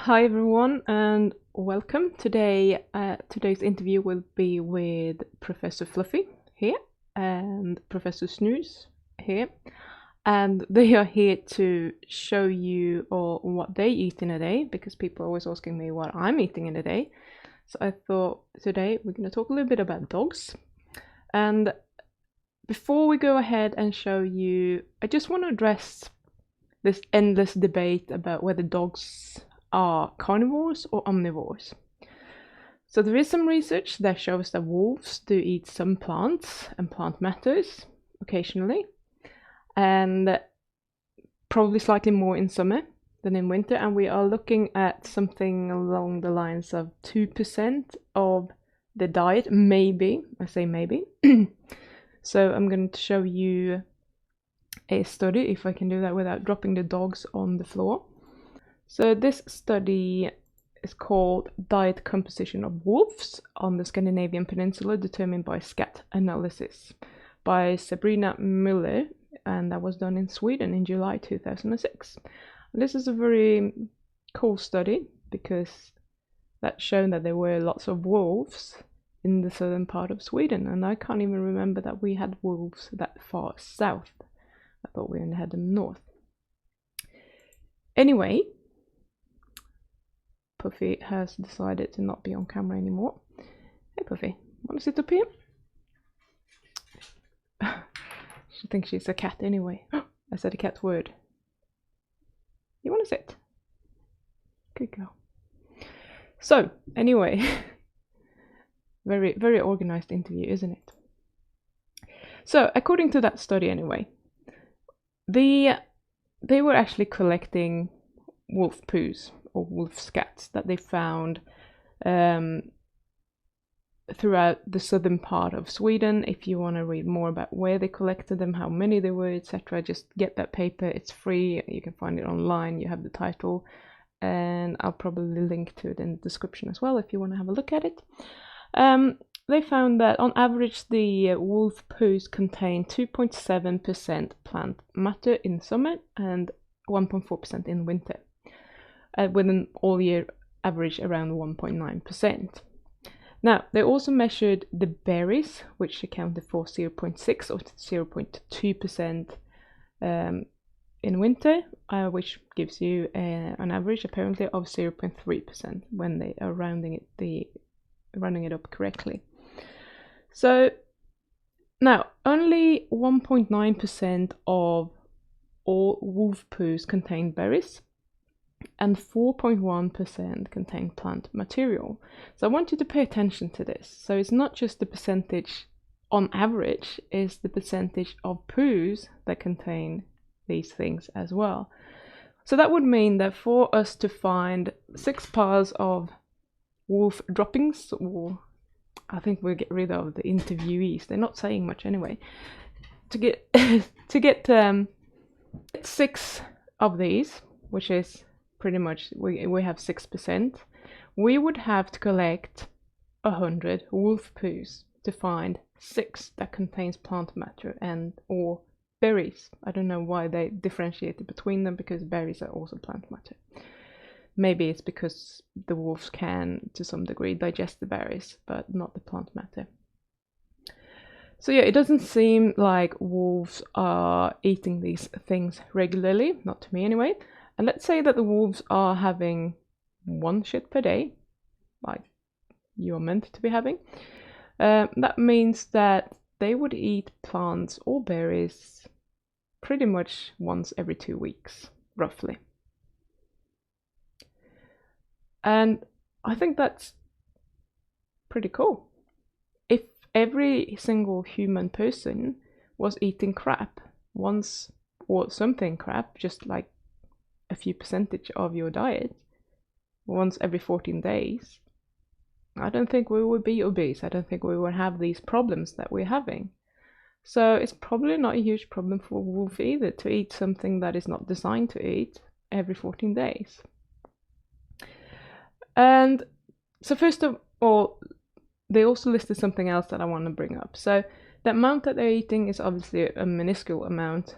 Hi everyone and welcome. Today's interview will be with Professor Fluffy here and Professor Snooze here, and they are here to show you all what they eat in a day, because people are always asking me what I'm eating in a day. So I thought today we're going to talk a little bit about dogs. And before we go ahead and show you, I just want to address this endless debate about whether dogs are carnivores or omnivores. So there is some research that shows that wolves do eat some plants and plant matters occasionally, and probably slightly more in summer than in winter, and we are looking at something along the lines of 2% of the diet, maybe, I say maybe. So I'm going to show you a study, if I can do that without dropping the dogs on the floor. So this study is called Diet Composition of Wolves on the Scandinavian Peninsula Determined by Scat Analysis by Sabrina Müller, and that was done in Sweden in July 2006. This is a very cool study because that shown that there were lots of wolves in the southern part of Sweden, and I can't even remember that we had wolves that far south. I thought we only had them north. Anyway, Puffy has decided to not be on camera anymore. Hey Puffy, wanna sit up here? She thinks she's a cat anyway. I said a cat word. You wanna sit? Good girl. So, anyway, very, very organized interview, isn't it? So, according to that study anyway, they were actually collecting wolf poos or wolf scats that they found throughout the southern part of Sweden. If you want to read more about where they collected them, how many there were, etc., just get that paper. It's free. You can find it online. You have the title, and I'll probably link to it in the description as well if you want to have a look at it. They found that on average the wolf poos contain 2.7% plant matter in summer and 1.4% in winter, with an all-year average around 1.9%. Now, they also measured the berries, which accounted for 0.6 or 0.2% in winter, which gives you an average apparently of 0.3% when they are rounding it up correctly. So now only 1.9% of all wolf poos contain berries, and 4.1% contain plant material. So I want you to pay attention to this. So it's not just the percentage on average, it's the percentage of poos that contain these things as well. So that would mean that for us to find 6 piles of wolf droppings, or I think we'll get rid of the interviewees, they're not saying much anyway, to get 6 of these, which is pretty much, we have 6%, we would have to collect 100 wolf poos to find 6 that contains plant matter and or berries. I don't know why they differentiated between them, because berries are also plant matter. Maybe it's because the wolves can, to some degree, digest the berries, but not the plant matter. So yeah, it doesn't seem like wolves are eating these things regularly, not to me anyway. And let's say that the wolves are having 1 shit per day, like you're meant to be having. That means that they would eat plants or berries pretty much once every 2 weeks, roughly. And I think that's pretty cool. If every single human person was eating crap once, or something crap, just like a few percentage of your diet, once every 14 days, I don't think we would be obese. I don't think we would have these problems that we're having. So it's probably not a huge problem for a wolf either to eat something that is not designed to eat every 14 days. And so first of all, they also listed something else that I want to bring up. So the amount that they're eating is obviously a minuscule amount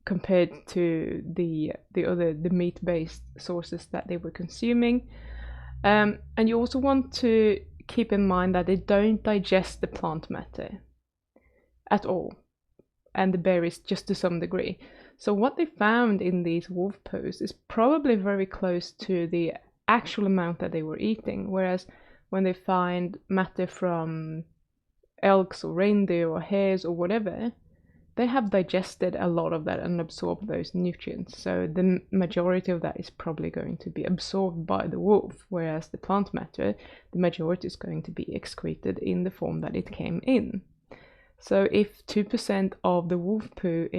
compared to the meat-based sources that they were consuming. And you also want to keep in mind that they don't digest the plant matter at all, and the berries just to some degree. So what they found in these wolf poos is probably very close to the actual amount that they were eating, whereas when they find matter from elks or reindeer or hares or whatever, they have digested a lot of that and absorbed those nutrients. So the majority of that is probably going to be absorbed by the wolf, whereas the plant matter, the majority is going to be excreted in the form that it came in. So if 2% of the wolf poo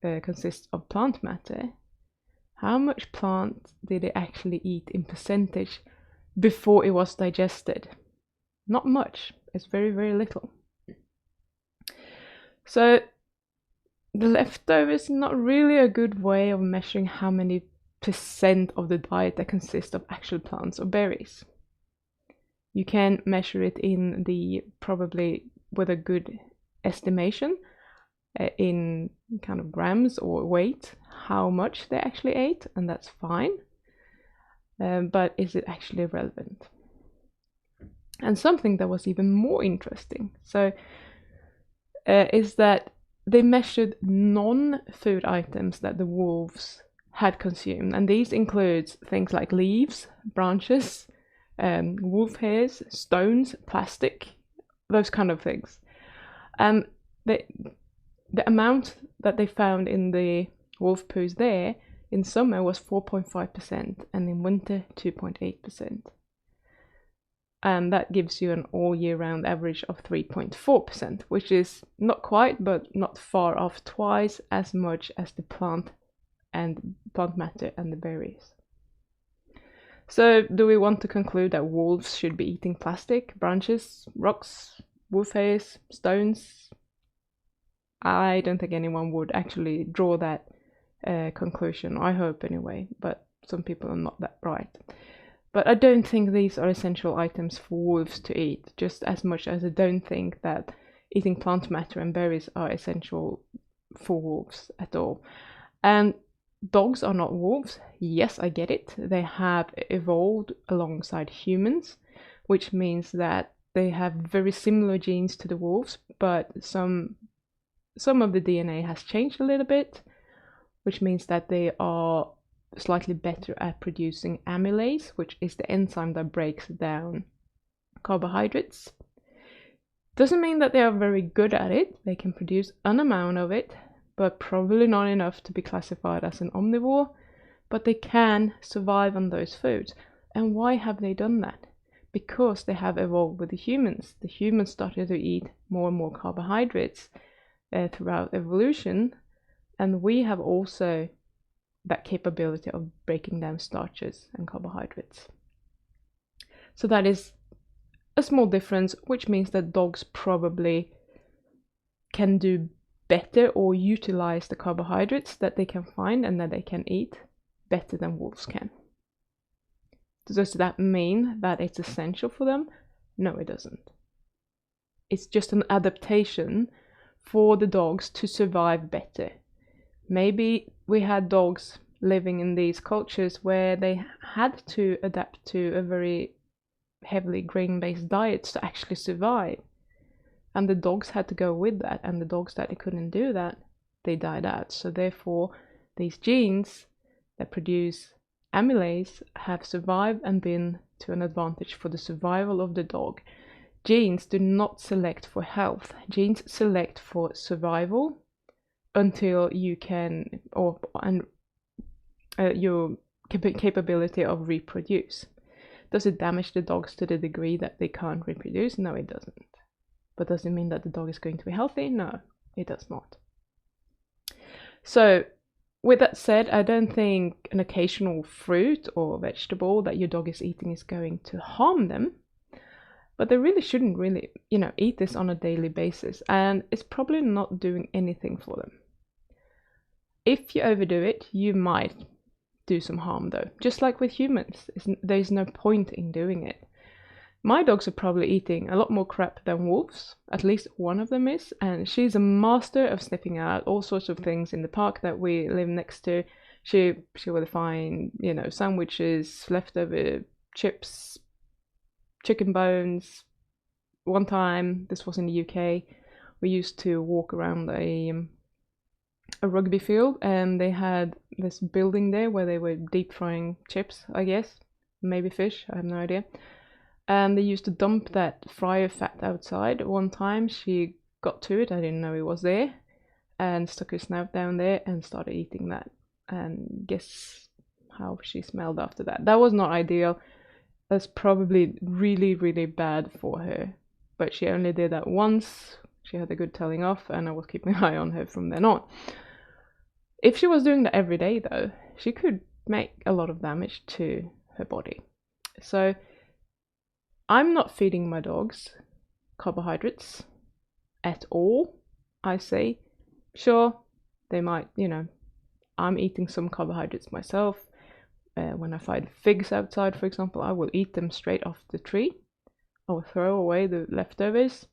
consists of plant matter, how much plant did it actually eat in percentage before it was digested? Not much. It's very, very little. So the leftovers is not really a good way of measuring how many percent of the diet that consists of actual plants or berries. You can measure it in probably with a good estimation in kind of grams or weight, how much they actually ate, and that's fine. But is it actually relevant? And something that was even more interesting is that they measured non-food items that the wolves had consumed, and these include things like leaves, branches, wolf hairs, stones, plastic, those kind of things. And the amount that they found in the wolf poos there in summer was 4.5% and in winter 2.8%. And that gives you an all year round average of 3.4%, which is not quite, but not far off, twice as much as the plant matter and the berries. So do we want to conclude that wolves should be eating plastic, branches, rocks, wolf hairs, stones? I don't think anyone would actually draw that conclusion. I hope anyway, but some people are not that bright. But I don't think these are essential items for wolves to eat, just as much as I don't think that eating plant matter and berries are essential for wolves at all. And dogs are not wolves. Yes, I get it. They have evolved alongside humans, which means that they have very similar genes to the wolves, but some of the DNA has changed a little bit, which means that they are slightly better at producing amylase, which is the enzyme that breaks down carbohydrates. Doesn't mean that they are very good at it. They can produce an amount of it, but probably not enough to be classified as an omnivore, but they can survive on those foods. And why have they done that? Because they have evolved with the humans. The humans started to eat more and more carbohydrates throughout evolution, and we have also that capability of breaking down starches and carbohydrates. So that is a small difference, which means that dogs probably can do better or utilize the carbohydrates that they can find and that they can eat better than wolves can. Does that mean that it's essential for them? No, it doesn't. It's just an adaptation for the dogs to survive better. Maybe we had dogs living in these cultures where they had to adapt to a very heavily grain-based diet to actually survive. And the dogs had to go with that, and the dogs that couldn't do that, they died out. So therefore, these genes that produce amylase have survived and been to an advantage for the survival of the dog. Genes do not select for health. Genes select for survival until you can, your capability of reproduce. Does it damage the dogs to the degree that they can't reproduce? No, it doesn't. But does it mean that the dog is going to be healthy? No, it does not. So with that said, I don't think an occasional fruit or vegetable that your dog is eating is going to harm them. But they really shouldn't eat this on a daily basis, and it's probably not doing anything for them. If you overdo it, you might do some harm though. Just like with humans, there's no point in doing it. My dogs are probably eating a lot more crap than wolves, at least one of them is, and she's a master of sniffing out all sorts of things in the park that we live next to. She will find, you know, sandwiches, leftover chips, chicken bones. One time, this was in the UK, we used to walk around a rugby field, and they had this building there where they were deep frying chips, I guess, maybe fish, I have no idea. And they used to dump that fryer fat outside. One time she got to it, I didn't know it was there, and stuck her snout down there and started eating that. And guess how she smelled after that. That was not ideal. That's probably really, really bad for her. But she only did that once. She had a good telling off, and I was keeping an eye on her from then on. If she was doing that every day, though, she could make a lot of damage to her body. So I'm not feeding my dogs carbohydrates at all. I say, sure, they might, you know, I'm eating some carbohydrates myself. When I find figs outside, for example, I will eat them straight off the tree. I will throw away the leftovers.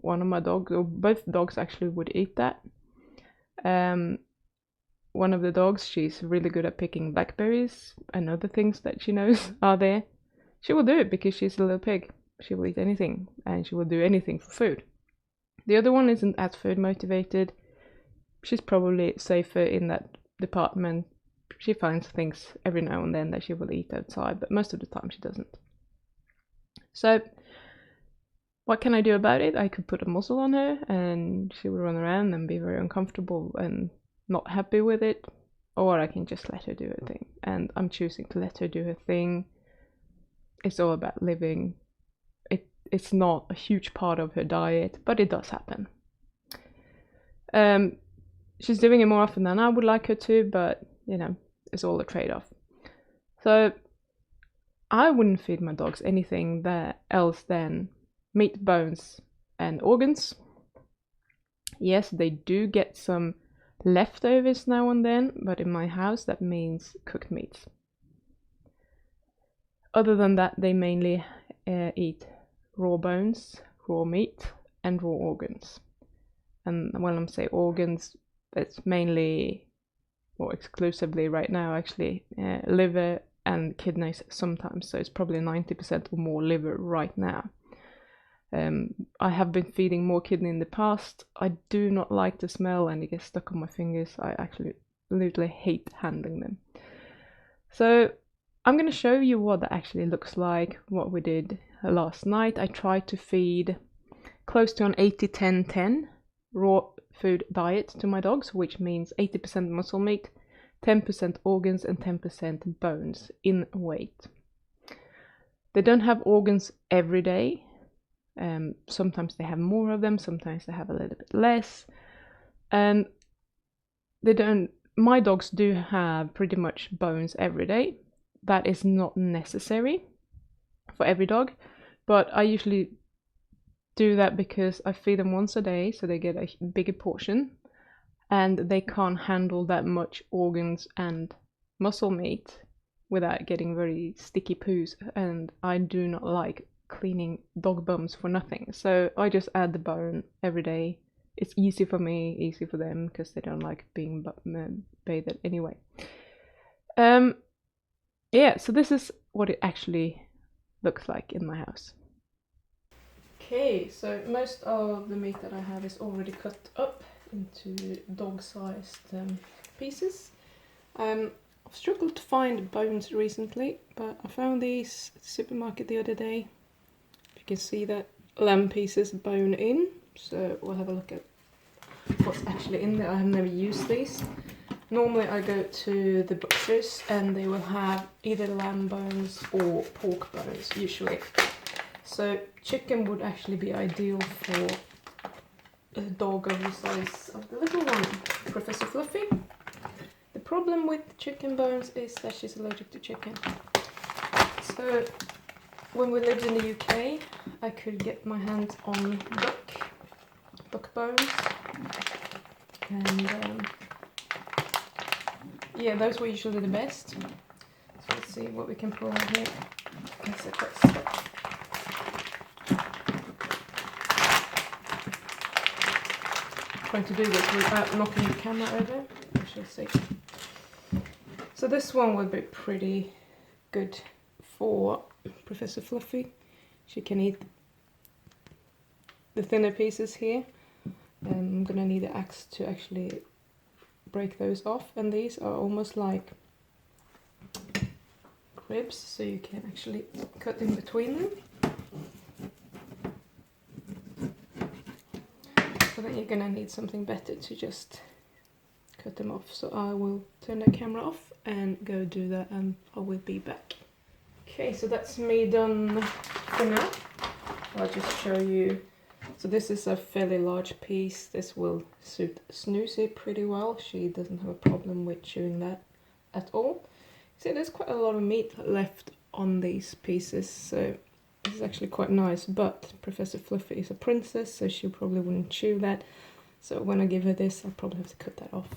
One of my dogs, or both dogs actually, would eat that. One of the dogs, she's really good at picking blackberries and other things that she knows are there. She will do it because she's a little pig. She will eat anything, and she will do anything for food. The other one isn't as food motivated. She's probably safer in that department. She finds things every now and then that she will eat outside, but most of the time she doesn't. So what can I do about it? I could put a muzzle on her and she will run around and be very uncomfortable and not happy with it, or I can just let her do her thing. And I'm choosing to let her do her thing. It's all about living. It's not a huge part of her diet, but it does happen. She's doing it more often than I would like her to, but you know, it's all a trade-off. So I wouldn't feed my dogs anything else than meat, bones, and organs. Yes, they do get some leftovers now and then, but in my house that means cooked meats. Other than that, they mainly eat raw bones, raw meat, and raw organs. And when I say organs, that's mainly, or exclusively right now actually, liver and kidneys sometimes. So it's probably 90% or more liver right now. I have been feeding more kidney in the past. I do not like the smell, and it gets stuck on my fingers. I actually literally hate handling them. So I'm going to show you what that actually looks like, what we did last night. I tried to feed close to an 80-10-10 raw food diet to my dogs, which means 80% muscle meat, 10% organs, and 10% bones in weight. They don't have organs every day. Sometimes they have more of them, sometimes they have a little bit less. And my dogs do have pretty much bones every day. That is not necessary for every dog, but I usually do that because I feed them once a day, so they get a bigger portion, and they can't handle that much organs and muscle meat without getting very sticky poos, and I do not like cleaning dog bums for nothing. So I just add the bone every day. It's easy for me, easy for them, because they don't like being bathed anyway. Yeah, so this is what it actually looks like in my house. Okay, so most of the meat that I have is already cut up into dog-sized pieces. I've struggled to find bones recently, but I found these at the supermarket the other day. You can see that lamb pieces bone in, so we'll have a look at what's actually in there. I have never used these. Normally I go to the butchers and they will have either lamb bones or pork bones usually. So chicken would actually be ideal for a dog of the size of the little one, Professor Fluffy. The problem with chicken bones is that she's allergic to chicken. So when we lived in the UK, I could get my hands on duck bones, and yeah, those were usually the best. So let's see what we can pull out here. It's quite stuck. try to do this without knocking the camera over. We shall see. So this one would be pretty good for Professor Fluffy. She can eat the thinner pieces here. I'm gonna need an axe to actually break those off, and these are almost like ribs, so you can actually cut in between them. So then you're gonna need something better to just cut them off. So I will turn the camera off and go do that, and I will be back. Okay, so that's me done for now. I'll just show you. So this is a fairly large piece. This will suit Snooze pretty well. She doesn't have a problem with chewing that at all. See, there's quite a lot of meat left on these pieces, so this is actually quite nice. But Professor Fluffy is a princess, so she probably wouldn't chew that. So when I give her this, I'll probably have to cut that off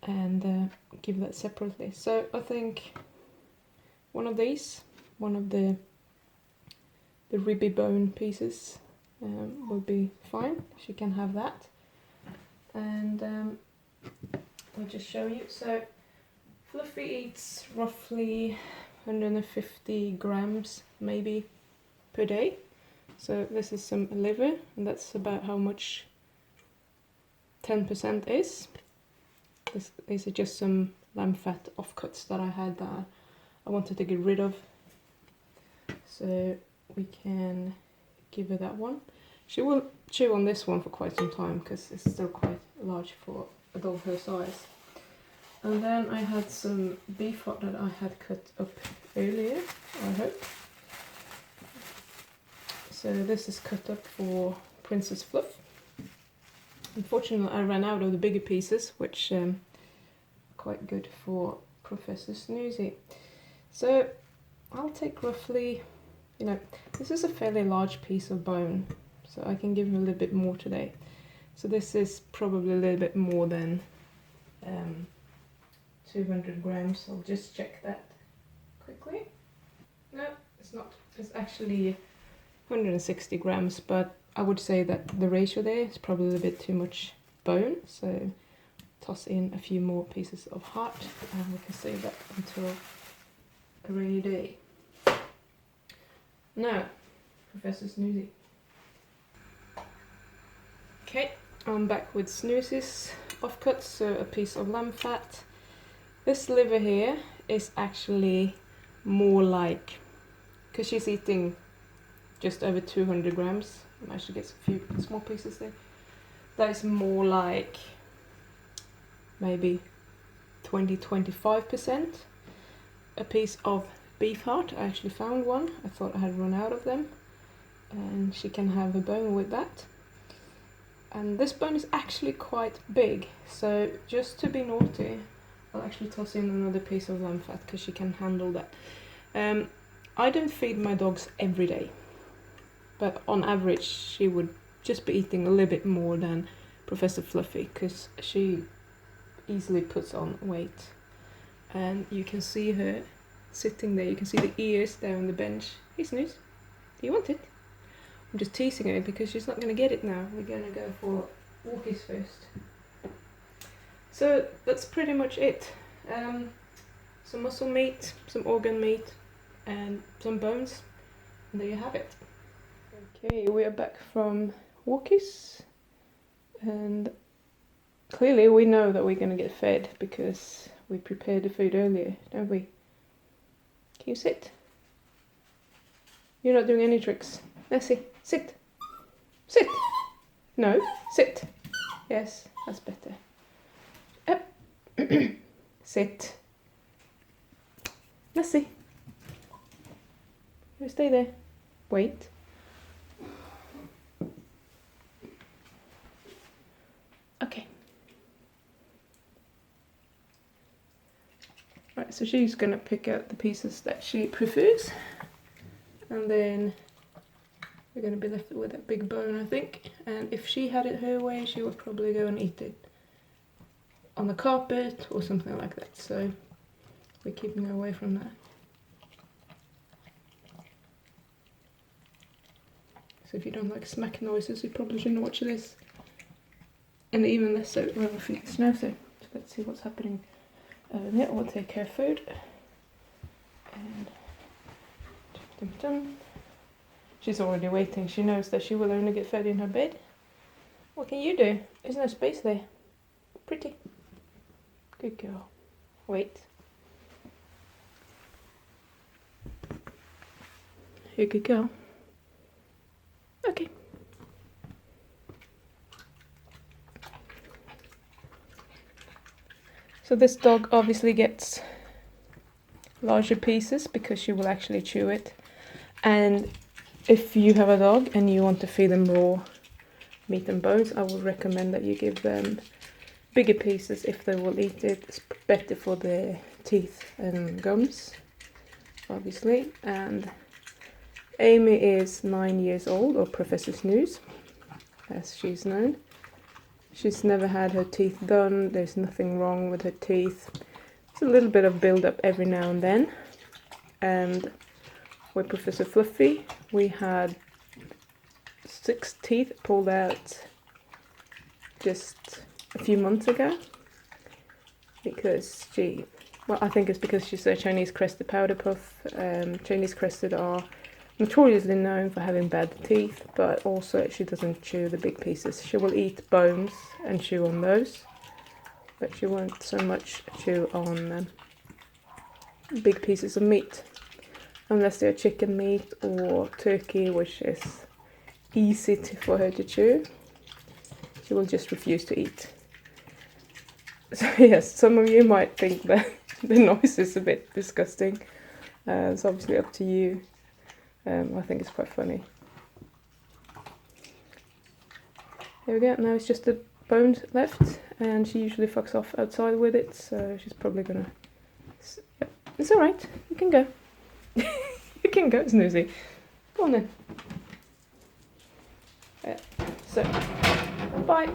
and give that separately. So I think one of these, one of the ribby bone pieces will be fine. She can have that. And I'll just show you. So Fluffy eats roughly 150 grams maybe per day. So this is some liver, and that's about how much 10% is. These are just some lamb fat offcuts that I had that I wanted to get rid of. So we can give her that one. She will chew on this one for quite some time because it's still quite large for a dog her size. And then I had some beef heart that I had cut up earlier, I hope. So this is cut up for Princess Fluff. Unfortunately I ran out of the bigger pieces, which are quite good for Professor Snoozy. So I'll take roughly, you know, this is a fairly large piece of bone, so I can give him a little bit more today. So this is probably a little bit more than 200 grams. I'll just check that quickly. No, it's not. It's actually 160 grams, but I would say that the ratio there is probably a little bit too much bone, so toss in a few more pieces of heart and we can save that until a rainy day. Now, Professor Snoozy. Okay, I'm back with Snooze's offcuts, so a piece of lamb fat. This liver here is actually more like, because she's eating just over 200 grams, I actually get a few small pieces there. That is more like maybe 20-25%. A piece of beef heart, I actually found one. I thought I had run out of them, and she can have a bone with that. And this bone is actually quite big, so just to be naughty, I'll actually toss in another piece of lamb fat because she can handle that. I don't feed my dogs every day, but on average she would just be eating a little bit more than Professor Fluffy because she easily puts on weight. And you can see her sitting there, you can see the ears there on the bench. Hey Snooze, do you want it? I'm just teasing her because she's not going to get it now. We're going to go for walkies first. So that's pretty much it. Some muscle meat, some organ meat, and some bones. And there you have it. Okay, we are back from walkies. And clearly we know that we're going to get fed because we prepared the food earlier, don't we? Can you sit? You're not doing any tricks. Nessie, sit. Sit. No, sit. Yes, that's better. Up. Sit. Nessie. You stay there. Wait. Okay. Right, so she's gonna pick out the pieces that she prefers, and then we're gonna be left with that big bone, I think. And if she had it her way, she would probably go and eat it on the carpet or something like that. So we're keeping her away from that. So if you don't like smack noises, you probably shouldn't watch this. and even less so when we feed Snow. So let's see what's happening over there. We'll take her food. And dum, dum. She's already waiting. She knows that she will only get fed in her bed. What can you do? There's no space there. Pretty. Good girl. Wait. Here, good girl. Okay. So this dog obviously gets larger pieces because she will actually chew it. And if you have a dog and you want to feed them raw meat and bones, I would recommend that you give them bigger pieces if they will eat it. It's better for their teeth and gums, obviously. And Amy is 9 years old, or Professor Snooze, as she's known. She's never had her teeth done. There's nothing wrong with her teeth. It's a little bit of build-up every now and then. And with Professor Fluffy, we had 6 teeth pulled out just a few months ago. Because I think it's because she's a Chinese crested powder puff. Chinese crested are notoriously known for having bad teeth, but also she doesn't chew the big pieces. She will eat bones and chew on those, but she won't so much chew on big pieces of meat, unless they're chicken meat or turkey, which is easy for her to chew. She will just refuse to eat. So yes, some of you might think that the noise is a bit disgusting. It's obviously up to you. I think it's quite funny. There we go, now it's just the bones left, and she usually fucks off outside with it, so she's probably gonna... Yeah, it's alright, you can go. You can go, Snoozy. Go on then. Yeah. So, bye.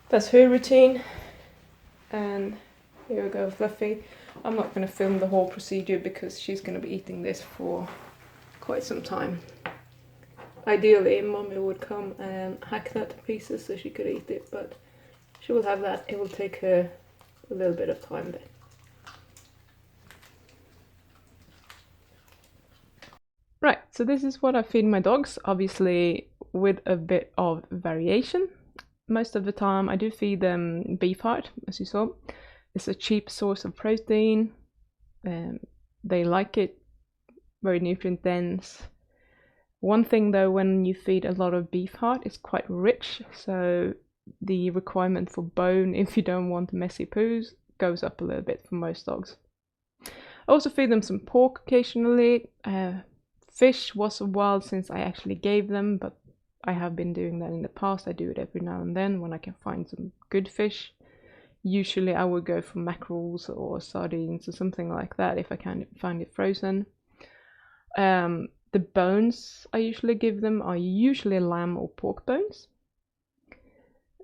That's her routine, and here we go, Fluffy. I'm not going to film the whole procedure because she's going to be eating this for quite some time. Ideally, Mommy would come and hack that to pieces so she could eat it, but she will have that. It will take her a little bit of time then. Right, so this is what I feed my dogs, obviously with a bit of variation. Most of the time I do feed them beef heart, as you saw. It's a cheap source of protein. They like it, very nutrient dense. One thing though, when you feed a lot of beef heart, it's quite rich, so the requirement for bone, if you don't want messy poos, goes up a little bit for most dogs. I also feed them some pork occasionally. Fish was a while since I actually gave them, but I have been doing that in the past. I do it every now and then when I can find some good fish. Usually I would go for mackerels or sardines or something like that if I can find it frozen. The bones I usually give them are usually lamb or pork bones.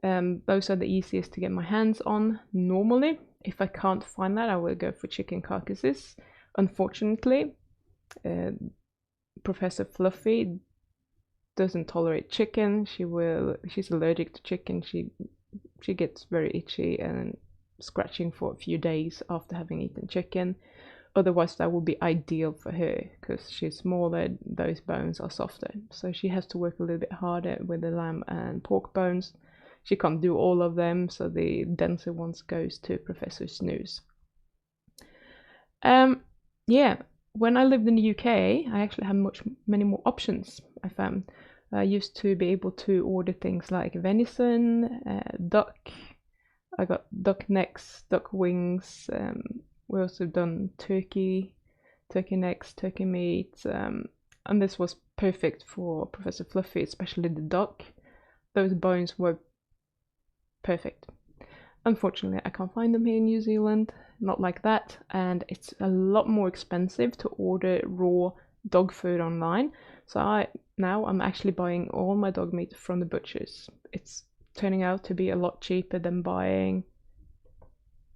Those are the easiest to get my hands on normally. If I can't find that, I will go for chicken carcasses. Unfortunately, Professor Fluffy doesn't tolerate chicken. She's allergic to chicken. She gets very itchy and scratching for a few days after having eaten chicken. Otherwise that would be ideal for her because she's smaller, those bones are softer. So she has to work a little bit harder with the lamb and pork bones. She can't do all of them, so the denser ones goes to Professor Snooze. Yeah, when I lived in the UK, I actually had many more options, I found. I used to be able to order things like venison, duck. I got duck necks, duck wings. We also done turkey necks, turkey meat. And this was perfect for Professor Fluffy, especially the duck. Those bones were perfect. Unfortunately, I can't find them here in New Zealand, not like that. And it's a lot more expensive to order raw dog food online. So I'm actually buying all my dog meat from the butchers. It's turning out to be a lot cheaper than buying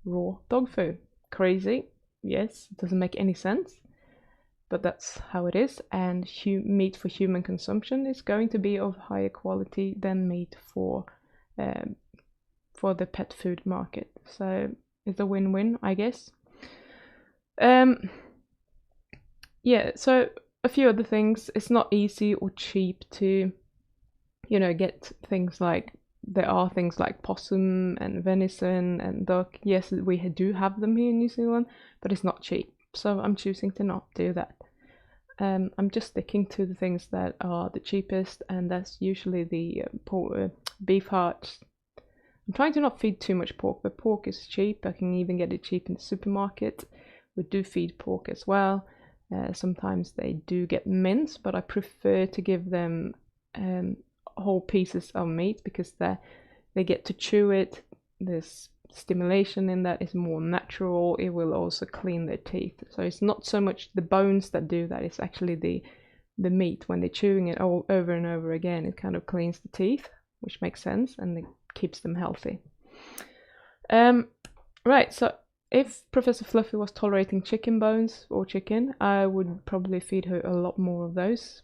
raw dog food. Crazy, yes, it doesn't make any sense, but that's how it is. And meat for human consumption is going to be of higher quality than meat for the pet food market. So it's a win-win, I guess. Yeah, so a few other things. It's not easy or cheap to, get things like, there are things like possum and venison and duck. Yes, we do have them here in New Zealand, but it's not cheap. So I'm choosing to not do that. I'm just sticking to the things that are the cheapest, and that's usually the beef hearts. I'm trying to not feed too much pork, but pork is cheap. I can even get it cheap in the supermarket. We do feed pork as well. Sometimes they do get minced, but I prefer to give them whole pieces of meat because they get to chew it. There's stimulation in that is more natural. It will also clean their teeth. So it's not so much the bones that do that, it's actually the meat. When they're chewing it all over and over again, it kind of cleans the teeth, which makes sense, and it keeps them healthy. Right, so if Professor Fluffy was tolerating chicken bones or chicken, I would probably feed her a lot more of those.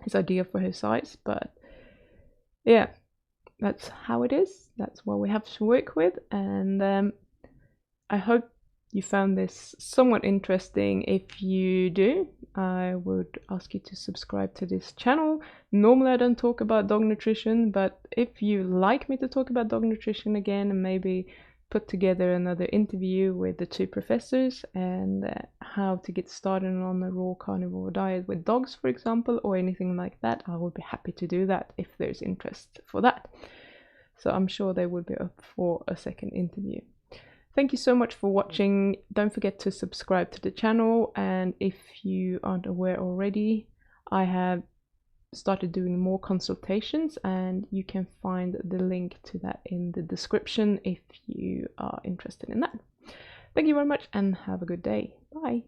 It's ideal for her size, but yeah, that's how it is. That's what we have to work with, and I hope you found this somewhat interesting. If you do, I would ask you to subscribe to this channel. Normally I don't talk about dog nutrition, but if you like me to talk about dog nutrition again, and maybe put together another interview with the two professors and how to get started on a raw carnivore diet with dogs, for example, or anything like that, I would be happy to do that if there's interest for that. So I'm sure they would be up for a second interview. Thank you so much for watching. Don't forget to subscribe to the channel, and if you aren't aware already, I have started doing more consultations, and you can find the link to that in the description if you are interested in that. Thank you very much and have a good day. Bye.